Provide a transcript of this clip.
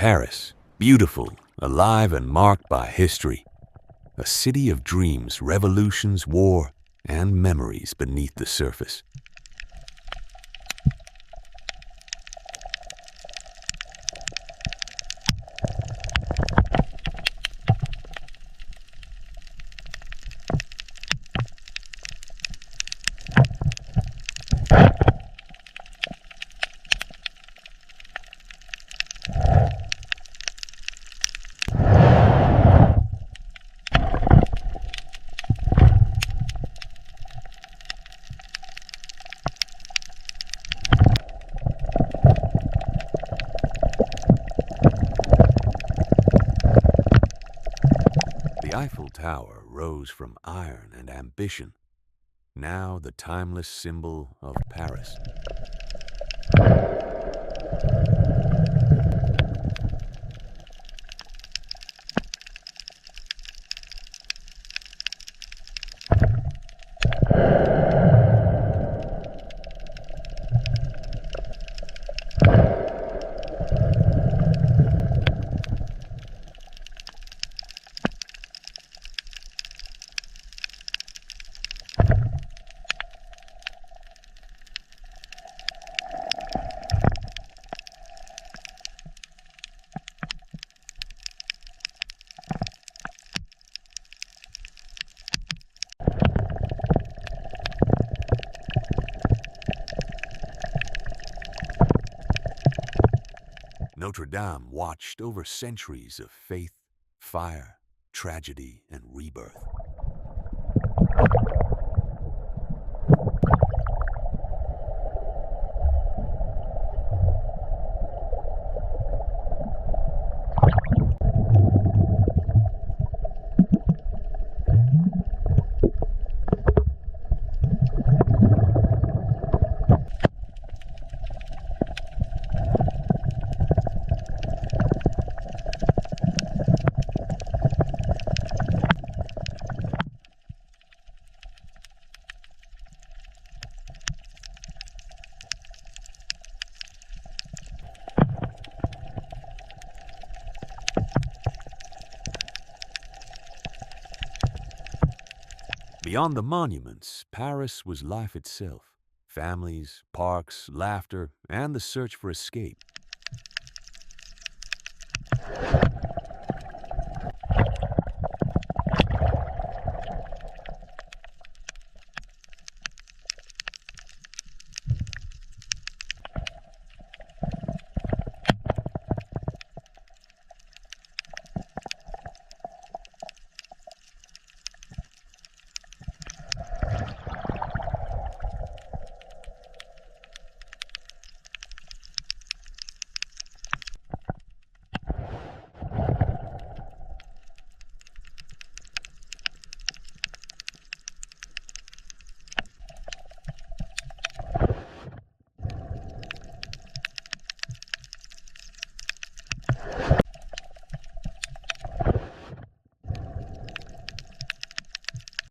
Paris, beautiful, alive and marked by history. A city of dreams, revolutions, war, and memories beneath the surface. The Eiffel Tower rose from iron and ambition, now the timeless symbol of Paris. Notre-Dame watched over centuries of faith, fire, tragedy, and rebirth. Beyond the monuments, Paris was life itself. Families, parks, laughter, and the search for escape.